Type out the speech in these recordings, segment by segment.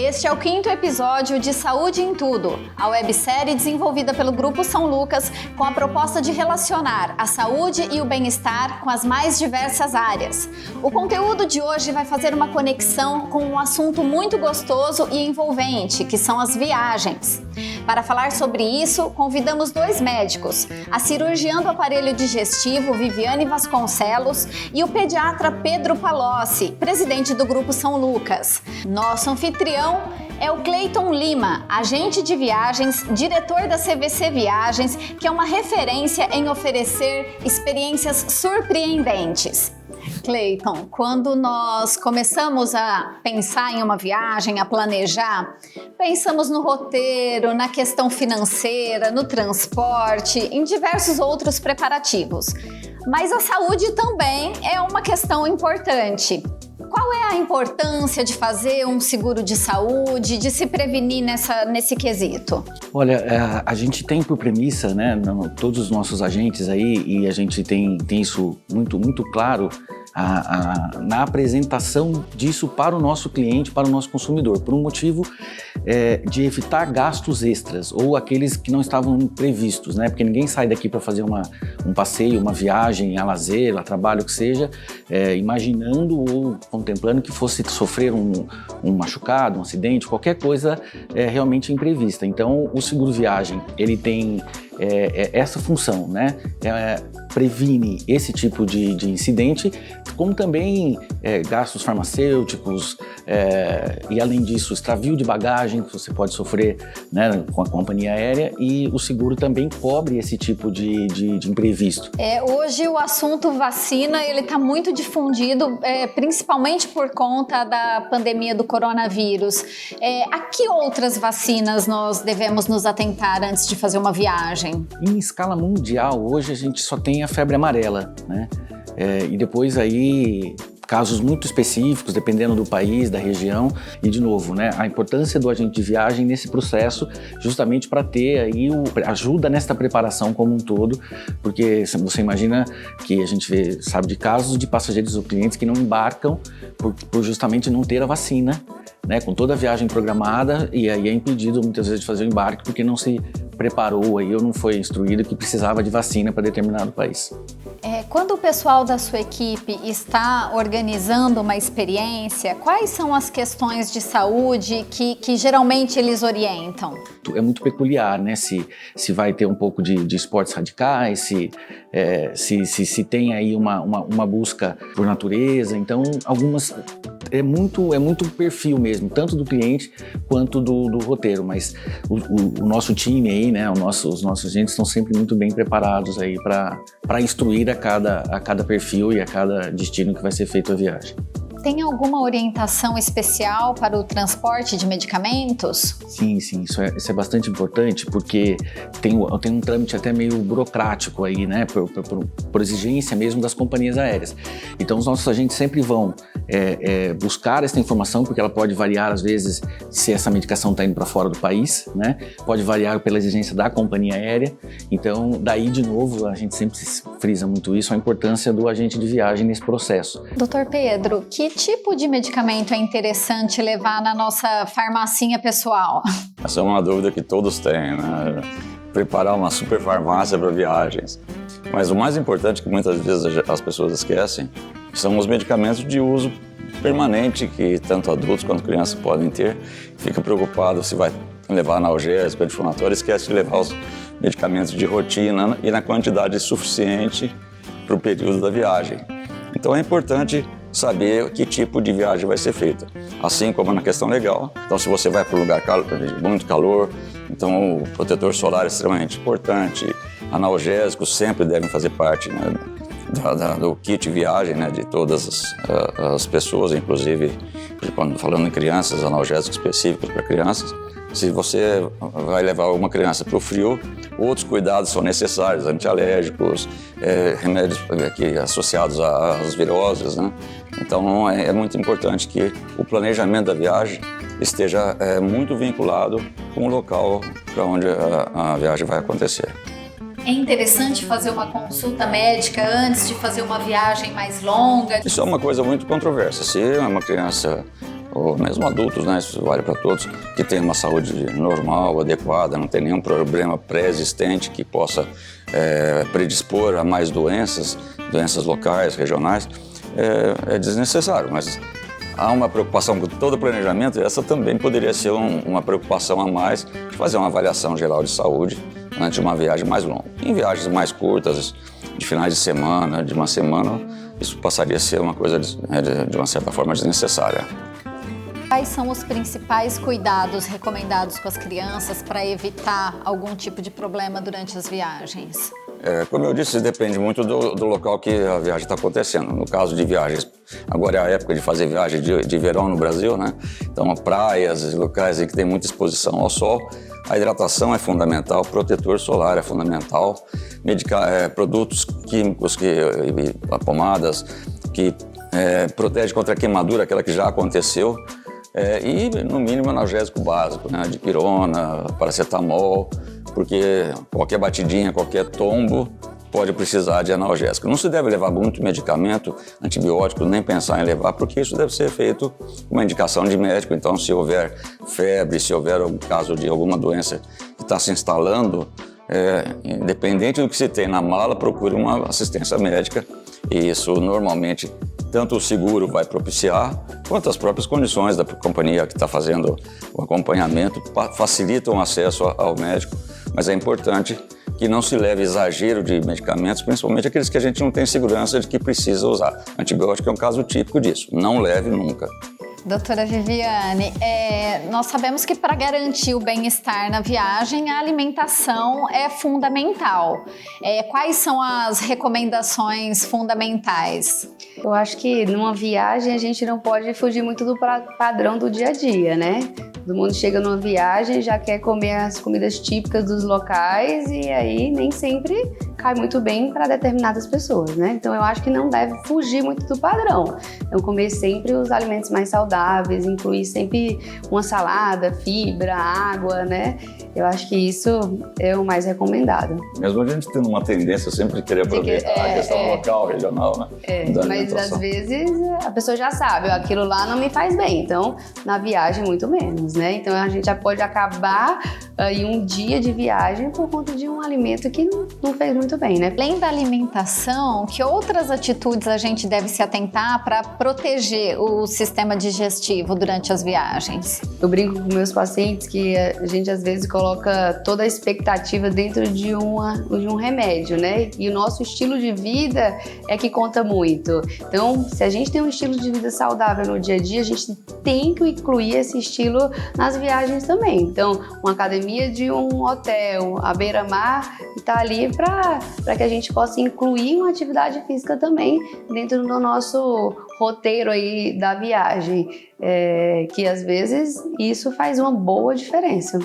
Este é o 5º episódio de Saúde em Tudo, a websérie desenvolvida pelo Grupo São Lucas com a proposta de relacionar a saúde e o bem-estar com as mais diversas áreas. O conteúdo de hoje vai fazer uma conexão com um assunto muito gostoso e envolvente, que são as viagens. Para falar sobre isso, convidamos 2 médicos, a cirurgiã do aparelho digestivo Viviane Vasconcelos e o pediatra Pedro Palocci, presidente do Grupo São Lucas. Nosso anfitrião é o Cleiton Lima, agente de viagens, diretor da CVC Viagens, que é uma referência em oferecer experiências surpreendentes. Cleiton, quando nós começamos a pensar em uma viagem, a planejar, pensamos no roteiro, na questão financeira, no transporte, em diversos outros preparativos. Mas a saúde também é uma questão importante. Qual é a importância de fazer um seguro de saúde, de se prevenir nesse quesito? Olha, a gente tem por premissa, né, todos os nossos agentes aí, e a gente tem isso muito claro, na apresentação disso para o nosso cliente, para o nosso consumidor, por um motivo de evitar gastos extras ou aqueles que não estavam previstos, né? Porque ninguém sai daqui para fazer um passeio, uma viagem a lazer, a trabalho, que seja, imaginando ou contemplando que fosse sofrer um machucado, um acidente, qualquer coisa realmente imprevista. Então, o seguro viagem, ele tem essa função, né? Previne esse tipo de incidente, como também gastos farmacêuticos e, além disso, extravio de bagagem que você pode sofrer, né, com a companhia aérea, e o seguro também cobre esse tipo de imprevisto. Hoje o assunto vacina ele está muito difundido, principalmente por conta da pandemia do coronavírus. A que outras vacinas nós devemos nos atentar antes de fazer uma viagem? Em escala mundial, hoje a gente só tem a febre amarela, né? E depois aí casos muito específicos, dependendo do país, da região, e de novo, né, a importância do agente de viagem nesse processo, justamente para ter aí ajuda nesta preparação como um todo, porque você imagina que a gente sabe de casos de passageiros ou clientes que não embarcam por justamente não ter a vacina, né, com toda a viagem programada, e aí é impedido muitas vezes de fazer o embarque porque não se preparou aí ou não foi instruído que precisava de vacina para determinado país. Quando o pessoal da sua equipe está organizando uma experiência, quais são as questões de saúde que geralmente eles orientam? É muito peculiar, né? Se vai ter um pouco de esportes radicais, se tem aí uma busca por natureza. Então, algumas é muito perfil mesmo, tanto do cliente quanto do roteiro, mas o nosso time aí, né, os nossos agentes estão sempre muito bem preparados aí para instruir a cada perfil e a cada destino que vai ser feito a viagem. Tem alguma orientação especial para o transporte de medicamentos? Sim, isso é bastante importante, porque tem um trâmite até meio burocrático aí, né, por exigência mesmo das companhias aéreas. Então os nossos agentes sempre vão buscar essa informação, porque ela pode variar às vezes se essa medicação está indo para fora do país, né, pode variar pela exigência da companhia aérea. Então daí de novo a gente sempre frisa muito isso, a importância do agente de viagem nesse processo. Dr. Pedro, que tipo de medicamento é interessante levar na nossa farmacinha pessoal? Essa é uma dúvida que todos têm, né? Preparar uma super farmácia para viagens. Mas o mais importante, que muitas vezes as pessoas esquecem, são os medicamentos de uso permanente que tanto adultos quanto crianças podem ter. Fica preocupado se vai levar analgésico, anti-inflamatório, esquece de levar os medicamentos de rotina e na quantidade suficiente para o período da viagem. Então é importante saber que tipo de viagem vai ser feita, assim como na questão legal. Então, se você vai para um lugar de muito calor, então o protetor solar é extremamente importante, analgésicos sempre devem fazer parte, né, do kit viagem, né, de todas as pessoas, inclusive, quando falando em crianças, analgésicos específicos para crianças. Se você vai levar uma criança para o frio, outros cuidados são necessários, antialérgicos, remédios associados às viroses, né? Então é muito importante que o planejamento da viagem esteja muito vinculado com o local para onde a viagem vai acontecer. É interessante fazer uma consulta médica antes de fazer uma viagem mais longa? Isso é uma coisa muito controversa. Se uma criança ou mesmo adultos, né, isso vale para todos, que têm uma saúde normal, adequada, não tem nenhum problema pré-existente que possa predispor a mais doenças locais, regionais, é desnecessário, mas há uma preocupação com todo o planejamento, e essa também poderia ser uma preocupação a mais de fazer uma avaliação geral de saúde antes de uma viagem mais longa. Em viagens mais curtas, de finais de semana, de uma semana, isso passaria a ser uma coisa de uma certa forma desnecessária. Quais são os principais cuidados recomendados com as crianças para evitar algum tipo de problema durante as viagens? Como eu disse, depende muito do local que a viagem está acontecendo. No caso de viagens, agora é a época de fazer viagem de verão no Brasil, né? Então, praias, locais em que tem muita exposição ao sol, a hidratação é fundamental, protetor solar é fundamental, produtos químicos, pomadas que protegem contra a queimadura, aquela que já aconteceu, e, no mínimo, analgésico básico, né? Dipirona, paracetamol, porque qualquer batidinha, qualquer tombo pode precisar de analgésico. Não se deve levar muito medicamento, antibiótico, nem pensar em levar, porque isso deve ser feito com uma indicação de médico. Então, se houver febre, se houver algum caso de alguma doença que está se instalando, independente do que se tem na mala, procure uma assistência médica. E isso, normalmente, tanto o seguro vai propiciar, quanto as próprias condições da companhia que está fazendo o acompanhamento facilitam o acesso ao médico. Mas é importante que não se leve exagero de medicamentos, principalmente aqueles que a gente não tem segurança de que precisa usar. Antibiótico é um caso típico disso. Não leve nunca. Doutora Viviane, nós sabemos que para garantir o bem-estar na viagem, a alimentação é fundamental. Quais são as recomendações fundamentais? Eu acho que numa viagem a gente não pode fugir muito do padrão do dia a dia, né? Todo mundo chega numa viagem, já quer comer as comidas típicas dos locais e aí nem sempre cai muito bem para determinadas pessoas, né? Então eu acho que não deve fugir muito do padrão. Então comer sempre os alimentos mais saudáveis, incluir sempre uma salada, fibra, água, né? Eu acho que isso é o mais recomendado. Mesmo a gente tendo uma tendência sempre de querer aproveitar a questão local, regional, né? Mas às vezes a pessoa já sabe, aquilo lá não me faz bem, então na viagem muito menos, né? Então a gente já pode acabar em um dia de viagem por conta de um alimento que não fez muito bem, né? Além da alimentação, que outras atitudes a gente deve se atentar para proteger o sistema digestivo durante as viagens? Eu brinco com meus pacientes que a gente às vezes coloca toda a expectativa dentro de um remédio, né? E o nosso estilo de vida é que conta muito. Então, se a gente tem um estilo de vida saudável no dia a dia, a gente tem que incluir esse estilo nas viagens também. Então, uma academia de um hotel, a beira-mar, está ali para que a gente possa incluir uma atividade física também dentro do nosso roteiro aí da viagem, que às vezes isso faz uma boa diferença.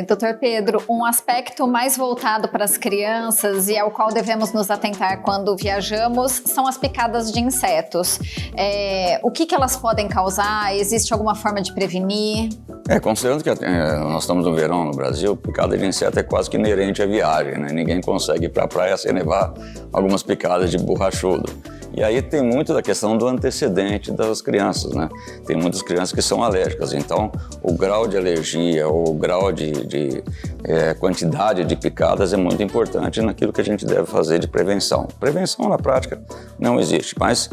Doutor Pedro, um aspecto mais voltado para as crianças e ao qual devemos nos atentar quando viajamos são as picadas de insetos. O que elas podem causar? Existe alguma forma de prevenir? Considerando que nós estamos no verão no Brasil, picada de inseto é quase que inerente à viagem, né? Ninguém consegue ir para a praia sem levar algumas picadas de borrachudo. E aí tem muito da questão do antecedente das crianças, né? Tem muitas crianças que são alérgicas, então o grau de alergia ou o grau de quantidade de picadas é muito importante naquilo que a gente deve fazer de prevenção. Prevenção na prática não existe, mas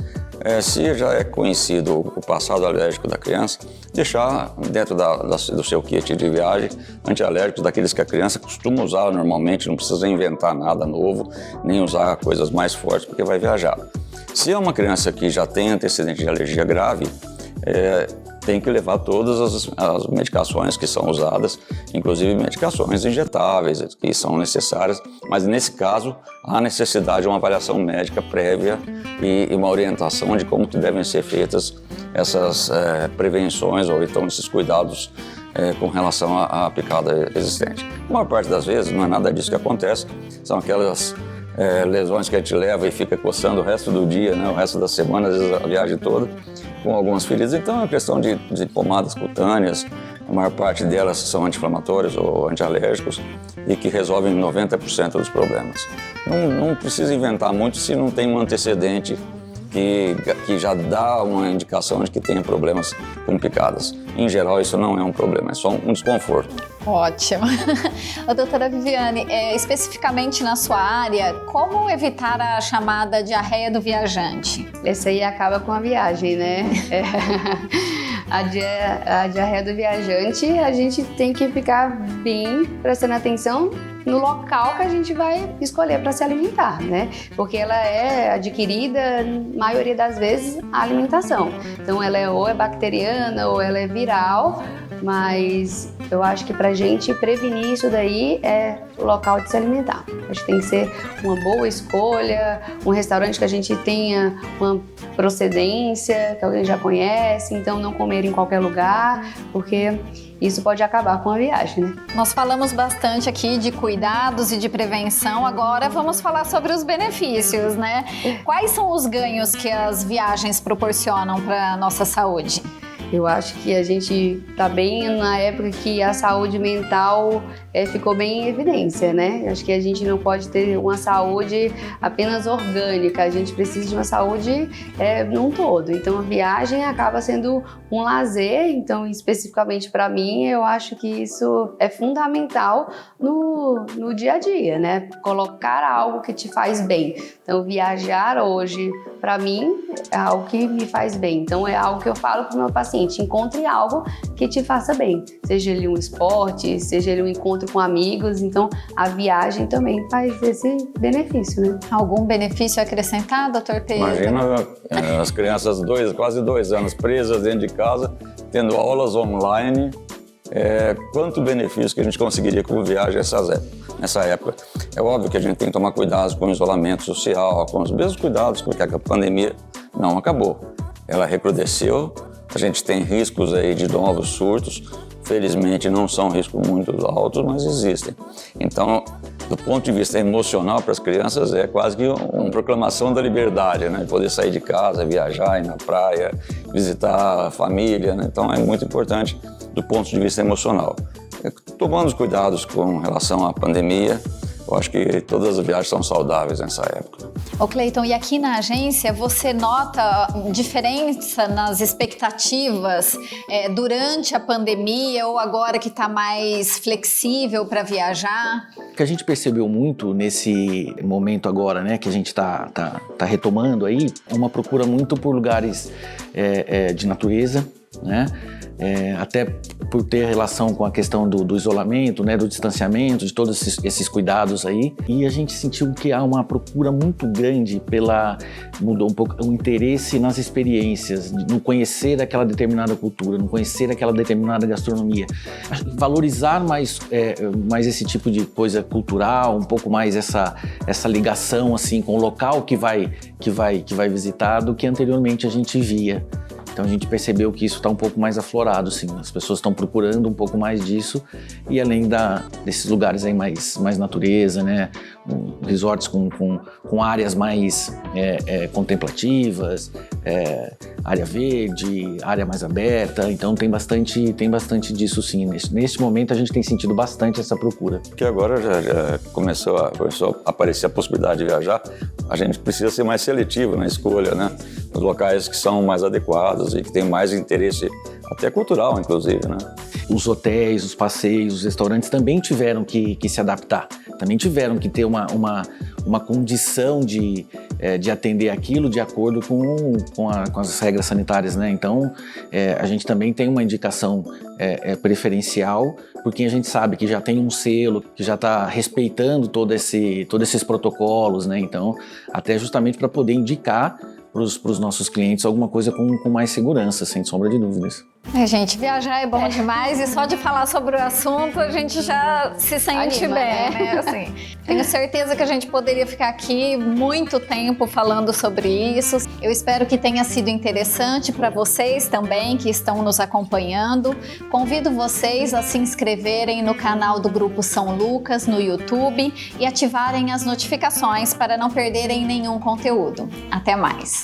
se já é conhecido o passado alérgico da criança, deixar dentro do seu kit de viagem antialérgicos daqueles que a criança costuma usar normalmente, não precisa inventar nada novo, nem usar coisas mais fortes porque vai viajar. Se é uma criança que já tem antecedente de alergia grave, tem que levar todas as medicações que são usadas, inclusive medicações injetáveis que são necessárias, mas nesse caso há necessidade de uma avaliação médica prévia e uma orientação de como que devem ser feitas essas prevenções ou então esses cuidados com relação à picada existente. A maior parte das vezes não é nada disso que acontece, são aquelas lesões que a gente leva e fica coçando o resto do dia, né, o resto da semana, às vezes a viagem toda, com algumas feridas. Então é uma questão de pomadas cutâneas, a maior parte delas são anti-inflamatórios ou antialérgicos e que resolvem 90% dos problemas. Não precisa inventar muito se não tem um antecedente que já dá uma indicação de que tem problemas com picadas. Em geral, isso não é um problema, é só um desconforto. Ótimo. Doutora Viviane, especificamente na sua área, como evitar a chamada diarreia do viajante? Esse aí acaba com a viagem, né? A diarreia do viajante, a gente tem que ficar bem prestando atenção no local que a gente vai escolher para se alimentar, né? Porque ela é adquirida, na maioria das vezes, a alimentação. Então ela ou é bacteriana ou ela é viral, mas eu acho que pra gente prevenir isso daí é o local de se alimentar. Acho que tem que ser uma boa escolha, um restaurante que a gente tenha uma procedência, que alguém já conhece, então não comer em qualquer lugar, porque isso pode acabar com a viagem, né? Nós falamos bastante aqui de cuidados e de prevenção, agora vamos falar sobre os benefícios, né? Quais são os ganhos que as viagens proporcionam para a nossa saúde? Eu acho que a gente está bem na época que a saúde mental ficou bem em evidência, né? Acho que a gente não pode ter uma saúde apenas orgânica, a gente precisa de uma saúde num todo. Então a viagem acaba sendo um lazer, então especificamente para mim eu acho que isso é fundamental no dia a dia, né? Colocar algo que te faz bem. Então viajar hoje para mim é algo que me faz bem. Então é algo que eu falo para o meu paciente, encontre algo que te faça bem, seja ele um esporte, seja ele um encontro com amigos, então a viagem também faz esse benefício, né? Algum benefício acrescentado, doutor Pedro? Imagina as crianças quase 2 anos presas dentro de casa, tendo aulas online, quanto benefício que a gente conseguiria com viagem nessa época. É óbvio que a gente tem que tomar cuidado com o isolamento social, com os mesmos cuidados, porque a pandemia não acabou. Ela recrudesceu, a gente tem riscos aí de novos surtos, felizmente não são riscos muito altos, mas existem. Então, do ponto de vista emocional para as crianças, é quase que uma proclamação da liberdade, né? Poder sair de casa, viajar, ir na praia, visitar a família, né? Então é muito importante do ponto de vista emocional. Tomando os cuidados com relação à pandemia, eu acho que todas as viagens são saudáveis nessa época. Ô Cleiton, e aqui na agência você nota diferença nas expectativas durante a pandemia ou agora que está mais flexível para viajar? O que a gente percebeu muito nesse momento agora, né, que a gente está retomando aí, uma procura muito por lugares de natureza, né? Até por ter relação com a questão do isolamento, né, do distanciamento, de todos esses cuidados aí. E a gente sentiu que há uma procura muito grande mudou um pouco o interesse nas experiências, no conhecer aquela determinada cultura, no conhecer aquela determinada gastronomia. Valorizar mais esse tipo de coisa cultural, um pouco mais essa ligação assim com o local que vai visitar do que anteriormente a gente via. Então a gente percebeu que isso está um pouco mais aflorado, sim. As pessoas estão procurando um pouco mais disso e além desses lugares aí mais natureza, né? Resorts com áreas mais contemplativas, área verde, área mais aberta. Então tem bastante disso, sim. Neste momento a gente tem sentido bastante essa procura. Porque agora já começou a aparecer a possibilidade de viajar, a gente precisa ser mais seletivo na escolha, né? Os locais que são mais adequados e que têm mais interesse, até cultural, inclusive, né? Os hotéis, os passeios, os restaurantes também tiveram que se adaptar, também tiveram que ter uma condição de atender aquilo de acordo com as regras sanitárias, né? Então, a gente também tem uma indicação preferencial, porque a gente sabe que já tem um selo, que já está respeitando todos esses protocolos, né? Então, até justamente para poder indicar para os nossos clientes alguma coisa com mais segurança, sem sombra de dúvidas. Gente, viajar é bom demais e só de falar sobre o assunto a gente já se sente anima, bem, né? Assim, tenho certeza que a gente poderia ficar aqui muito tempo falando sobre isso. Eu espero que tenha sido interessante para vocês também que estão nos acompanhando. Convido vocês a se inscreverem no canal do Grupo São Lucas no YouTube e ativarem as notificações para não perderem nenhum conteúdo. Até mais!